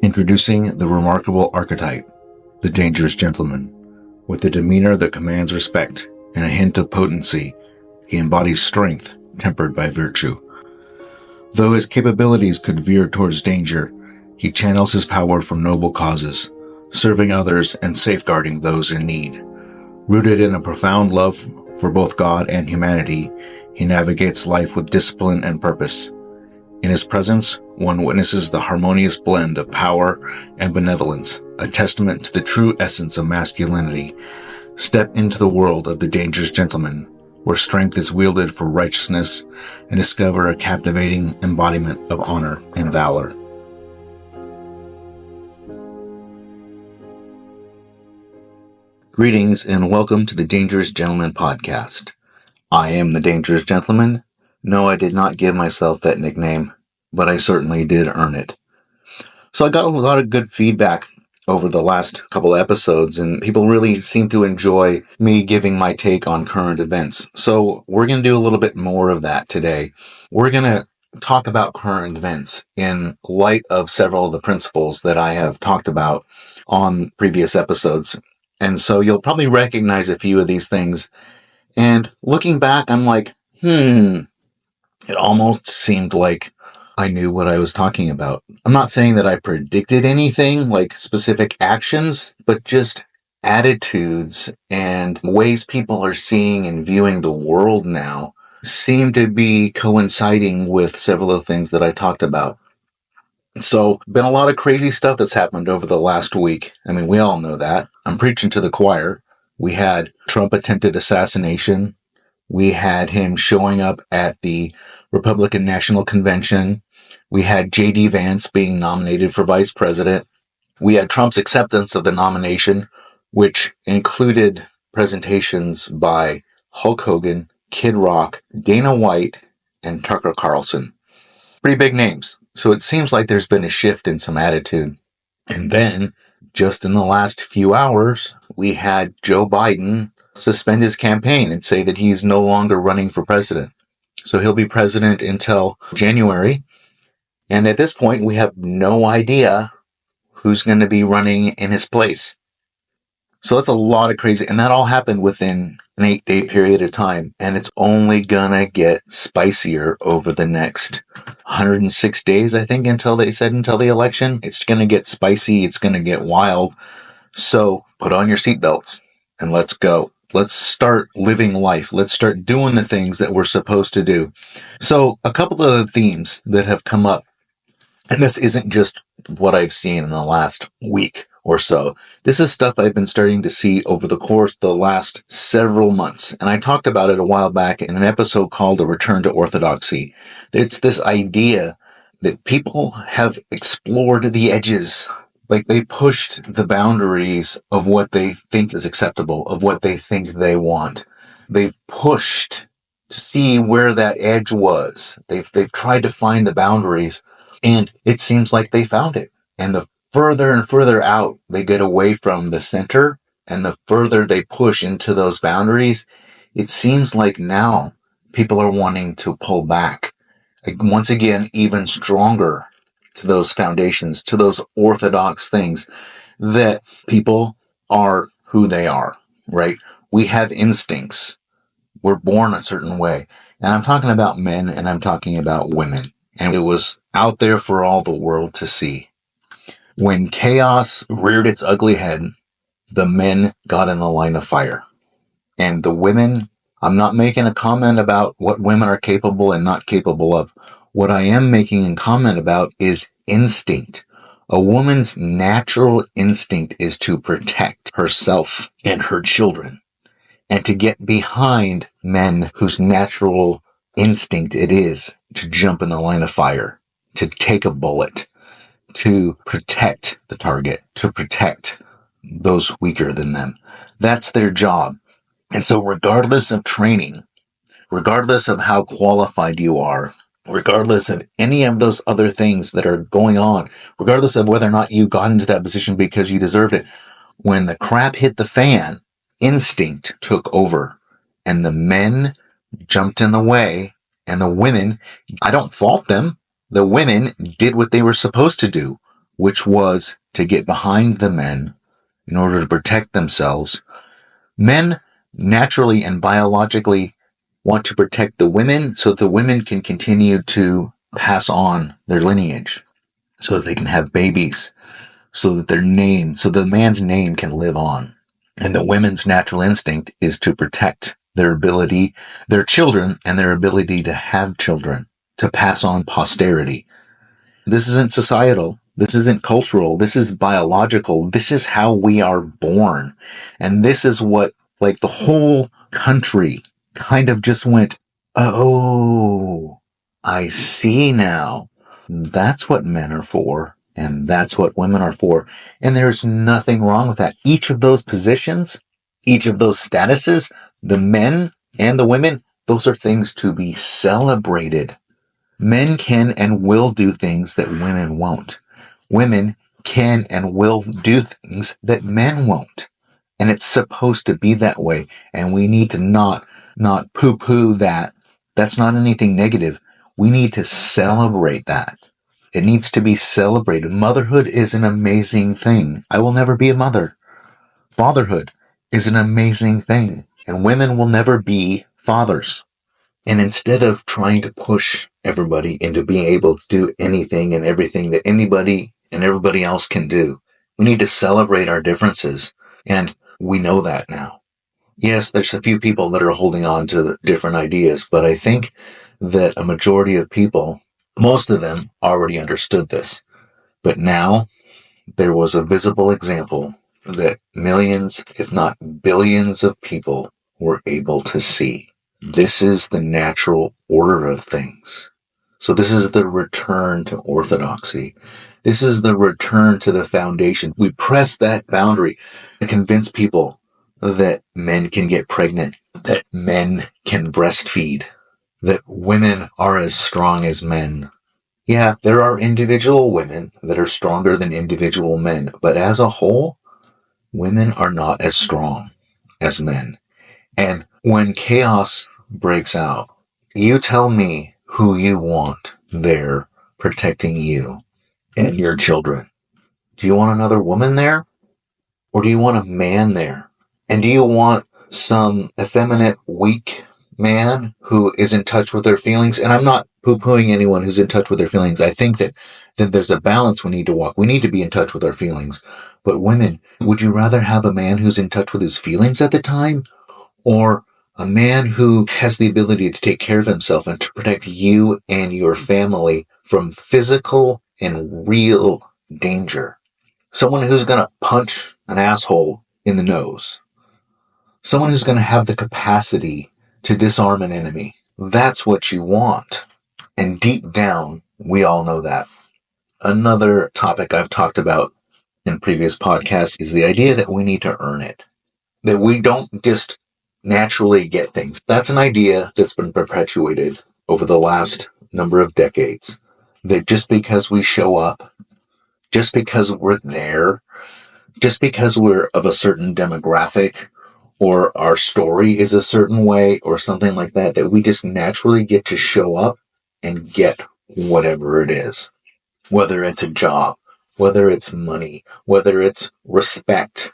Introducing the remarkable archetype, the dangerous gentleman. With a demeanor that commands respect and a hint of potency, he embodies strength tempered by virtue. Though his capabilities could veer towards danger, he channels his power for noble causes, serving others and safeguarding those in need. Rooted in a profound love for both God and humanity, he navigates life with discipline and purpose. In his presence, one witnesses the harmonious blend of power and benevolence, a testament to the true essence of masculinity. Step into the world of the dangerous gentleman, where strength is wielded for righteousness, and discover a captivating embodiment of honor and valor. Greetings and welcome to the Dangerous Gentleman podcast. I am the Dangerous Gentleman. No, I did not give myself that nickname, but I certainly did earn it. So I got a lot of good feedback over the last couple of episodes, and people really seem to enjoy me giving my take on current events. So we're going to do a little bit more of that today. We're going to talk about current events in light of several of the principles that I have talked about on previous episodes. And so you'll probably recognize a few of these things. And looking back, I'm like, it almost seemed like I knew what I was talking about. I'm not saying that I predicted anything like specific actions, but just attitudes and ways people are seeing and viewing the world now seem to be coinciding with several of the things that I talked about. So, been a lot of crazy stuff that's happened over the last week. I mean, we all know that. I'm preaching to the choir. We had Trump attempted assassination. We had him showing up at the Republican National Convention. We had J.D. Vance being nominated for vice president. We had Trump's acceptance of the nomination, which included presentations by Hulk Hogan, Kid Rock, Dana White, and Tucker Carlson. Pretty big names. So it seems like there's been a shift in some attitude. And then, just in the last few hours, we had Joe Biden suspend his campaign and say that he's no longer running for president. So he'll be president until January. And at this point, we have no idea who's going to be running in his place. So that's a lot of crazy. And that all happened within an 8-day period of time. And it's only going to get spicier over the next 106 days, I think, until the election. It's going to get spicy. It's going to get wild. So put on your seatbelts and let's go. Let's start living life. Let's start doing the things that we're supposed to do. So a couple of the themes that have come up, and this isn't just what I've seen in the last week or so. This is stuff I've been starting to see over the course of the last several months. And I talked about it a while back in an episode called A Return to Orthodoxy. It's this idea that people have explored the edges. Like they pushed the boundaries of what they think is acceptable, of what they think they want. They've pushed to see where that edge was. They've tried to find the boundaries, and it seems like they found it. And the further and further out they get away from the center, and the further they push into those boundaries, it seems like now people are wanting to pull back. Like once again, even stronger to those foundations, to those orthodox things, that people are who they are, right? We have instincts. We're born a certain way. And I'm talking about men and I'm talking about women. And it was out there for all the world to see. When chaos reared its ugly head, the men got in the line of fire. And the women, I'm not making a comment about what women are capable and not capable of. What I am making a comment about is instinct. A woman's natural instinct is to protect herself and her children, and to get behind men whose natural instinct it is to jump in the line of fire, to take a bullet, to protect the target, to protect those weaker than them. That's their job. And so regardless of training, regardless of how qualified you are, regardless of any of those other things that are going on, regardless of whether or not you got into that position because you deserved it, when the crap hit the fan, instinct took over and the men jumped in the way, and the women, I don't fault them. The women did what they were supposed to do. which was to get behind the men in order to protect themselves. Men naturally and biologically want to protect the women so that the women can continue to pass on their lineage, so that they can have babies, so that so the man's name can live on. And the women's natural instinct is to protect their ability, their children, and their ability to have children, to pass on posterity. This isn't societal. This isn't cultural. This is biological. This is how we are born. And this is what, like, the whole country kind of just went, oh, I see now. That's what men are for. And that's what women are for. And there's nothing wrong with that. Each of those positions, each of those statuses, the men and the women, those are things to be celebrated. Men can and will do things that women won't. Women can and will do things that men won't. And it's supposed to be that way. And we need to not poo-poo that. That's not anything negative. We need to celebrate that. It needs to be celebrated. Motherhood is an amazing thing. I will never be a mother. Fatherhood is an amazing thing. And women will never be fathers. And instead of trying to push everybody into being able to do anything and everything that anybody and everybody else can do, we need to celebrate our differences. And we know that now. Yes, there's a few people that are holding on to different ideas, but I think that a majority of people, most of them, already understood this. But now there was a visible example that millions, if not billions of people were able to see. This is the natural order of things. So this is the return to orthodoxy. This is the return to the foundation. We press that boundary to convince people that men can get pregnant, that men can breastfeed, that women are as strong as men. Yeah, there are individual women that are stronger than individual men, but as a whole, women are not as strong as men. And when chaos breaks out, you tell me who you want there protecting you and your children. Do you want another woman there? Or do you want a man there? And do you want some effeminate, weak man who is in touch with their feelings? And I'm not poo-pooing anyone who's in touch with their feelings. I think that there's a balance we need to walk. We need to be in touch with our feelings. But women, would you rather have a man who's in touch with his feelings at the time? Or a man who has the ability to take care of himself and to protect you and your family from physical and real danger? Someone who's going to punch an asshole in the nose. Someone who's going to have the capacity to disarm an enemy. That's what you want. And deep down, we all know that. Another topic I've talked about in previous podcasts is the idea that we need to earn it. That we don't just naturally get things. That's an idea that's been perpetuated over the last number of decades. That just because we show up, just because we're there, just because we're of a certain demographic, or our story is a certain way, or something like that, that we just naturally get to show up and get whatever it is. Whether it's a job, whether it's money, whether it's respect,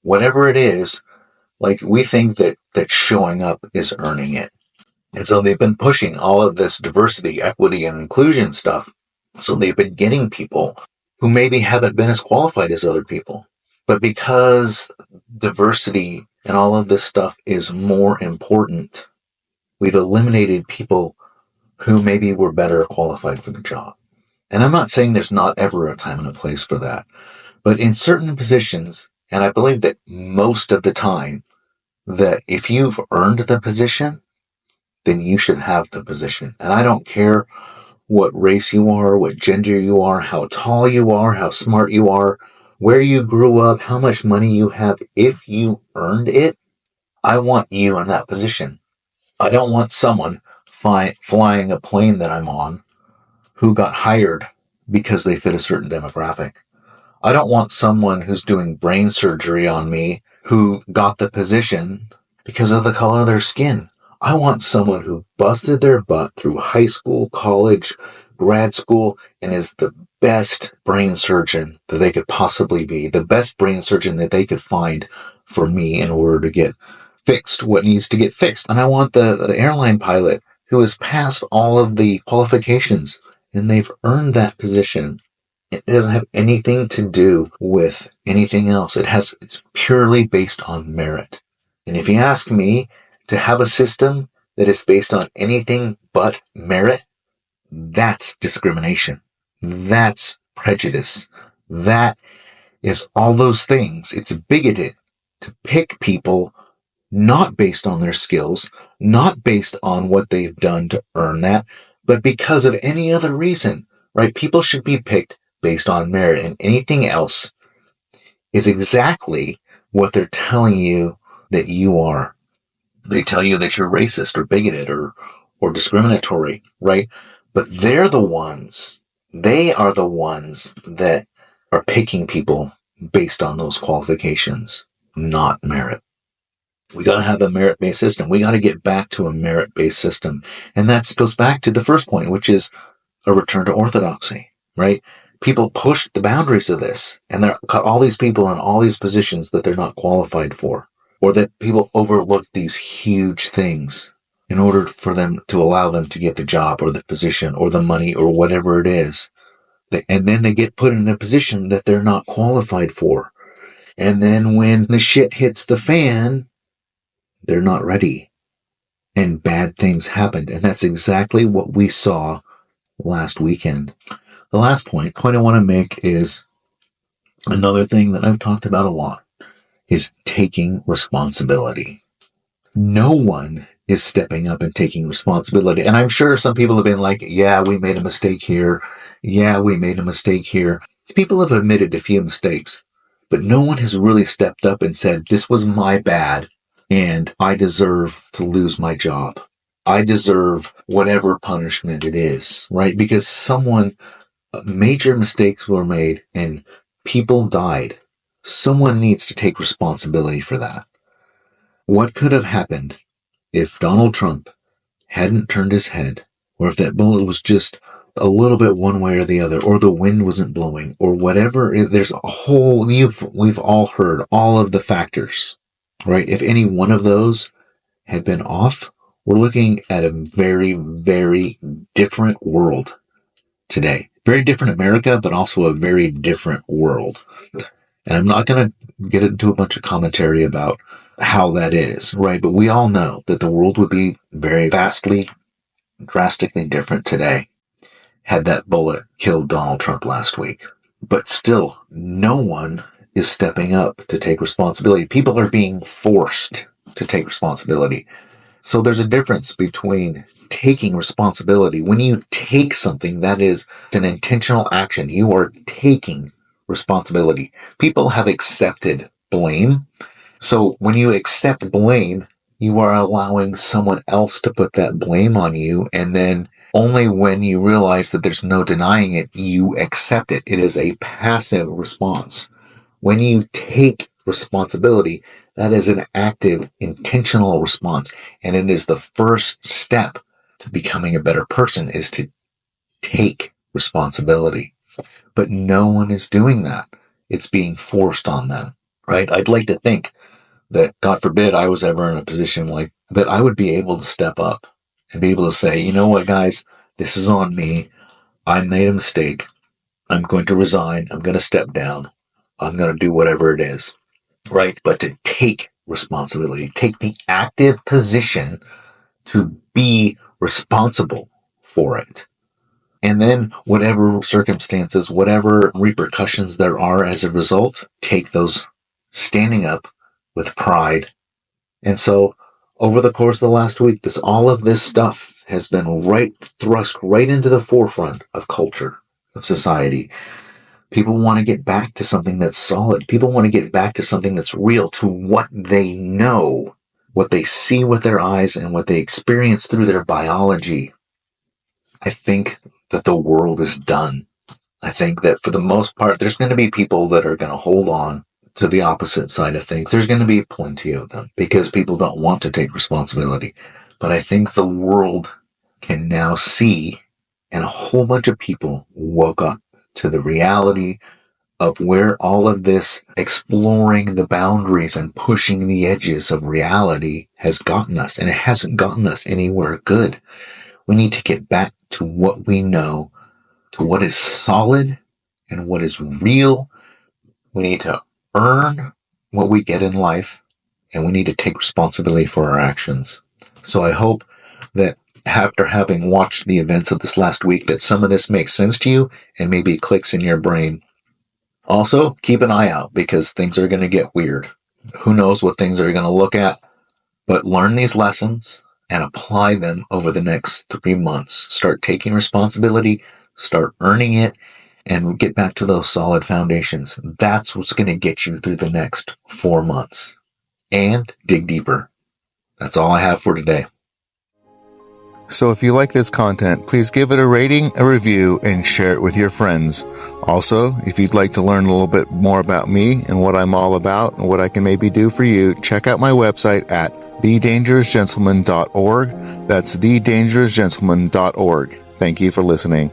whatever it is, like we think that showing up is earning it. And so they've been pushing all of this diversity, equity, and inclusion stuff. So they've been getting people who maybe haven't been as qualified as other people. But because diversity and all of this stuff is more important, we've eliminated people who maybe were better qualified for the job. And I'm not saying there's not ever a time and a place for that. But in certain positions, and I believe that most of the time, that if you've earned the position, then you should have the position. And I don't care what race you are, what gender you are, how tall you are, how smart you are, where you grew up, how much money you have. If you earned it, I want you in that position. I don't want someone flying a plane that I'm on who got hired because they fit a certain demographic. I don't want someone who's doing brain surgery on me who got the position because of the color of their skin. I want someone who busted their butt through high school, college, grad school and is the best brain surgeon that they could possibly be, the best brain surgeon that they could find for me in order to get fixed what needs to get fixed. And I want the airline pilot who has passed all of the qualifications and they've earned that position. It doesn't have anything to do with anything else. It's purely based on merit. And if you ask me to have a system that is based on anything but merit, that's discrimination. That's prejudice. That is all those things. It's bigoted to pick people not based on their skills, not based on what they've done to earn that, but because of any other reason, right? People should be picked based on merit, and anything else is exactly what they're telling you that you are. They tell you that you're racist or bigoted or discriminatory, right? But they are the ones that are picking people based on those qualifications, not merit. We got to have a merit-based system. We got to get back to a merit-based system. And that goes back to the first point, which is a return to orthodoxy, right? People push the boundaries of this, and they're got all these people in all these positions that they're not qualified for, or that people overlook these huge things in order for them to allow them to get the job or the position or the money or whatever it is. And then they get put in a position that they're not qualified for. And then when the shit hits the fan, they're not ready. And bad things happened. And that's exactly what we saw last weekend. The last point I want to make is another thing that I've talked about a lot is taking responsibility. No one is stepping up and taking responsibility. And I'm sure some people have been like, yeah, we made a mistake here. Yeah, we made a mistake here. People have admitted a few mistakes, but no one has really stepped up and said, this was my bad and I deserve to lose my job. I deserve whatever punishment it is, right? Because major mistakes were made and people died. Someone needs to take responsibility for that. What could have happened if Donald Trump hadn't turned his head, or if that bullet was just a little bit one way or the other, or the wind wasn't blowing, or whatever? There's a whole, we've all heard all of the factors, right? If any one of those had been off, we're looking at a very, very different world today. Very different America, but also a very different world. And I'm not going to get into a bunch of commentary about how that is, right? But we all know that the world would be very vastly, drastically different today had that bullet killed Donald Trump last week. But still, no one is stepping up to take responsibility. People are being forced to take responsibility. So there's a difference between taking responsibility. When you take something, that is an intentional action. You are taking responsibility. People have accepted blame. So when you accept blame, you are allowing someone else to put that blame on you. And then only when you realize that there's no denying it, you accept it. It is a passive response. When you take responsibility, that is an active, intentional response. And it is the first step to becoming a better person, is to take responsibility. But no one is doing that. It's being forced on them, right? I'd like to think that, God forbid, I was ever in a position like that, I would be able to step up and be able to say, you know what, guys, this is on me. I made a mistake. I'm going to resign. I'm going to step down. I'm going to do whatever it is, right? But to take responsibility, take the active position to be responsible for it. And then whatever circumstances, whatever repercussions there are as a result, take those standing up with pride. And so over the course of the last week, all of this stuff has been thrust right into the forefront of culture, of society. People want to get back to something that's solid. People want to get back to something that's real, to what they know, what they see with their eyes, and what they experience through their biology. I think that the world is done. I think that for the most part, there's going to be people that are going to hold on to the opposite side of things. There's going to be plenty of them because people don't want to take responsibility. But I think the world can now see And a whole bunch of people woke up to the reality of where all of this exploring the boundaries and pushing the edges of reality has gotten us. And it hasn't gotten us anywhere good. We need to get back to what we know, to what is solid and what is real. We need to earn what we get in life, and we need to take responsibility for our actions. So I hope that after having watched the events of this last week, that some of this makes sense to you and maybe it clicks in your brain. Also, keep an eye out because things are going to get weird. Who knows what things are going to look at, but learn these lessons and apply them over the next 3 months. Start taking responsibility, start earning it, and get back to those solid foundations. That's what's going to get you through the next 4 months. And dig deeper. That's all I have for today. So if you like this content, please give it a rating, a review, and share it with your friends. Also, if you'd like to learn a little bit more about me and what I'm all about and what I can maybe do for you, check out my website at thedangerousgentleman.org. That's thedangerousgentleman.org. Thank you for listening.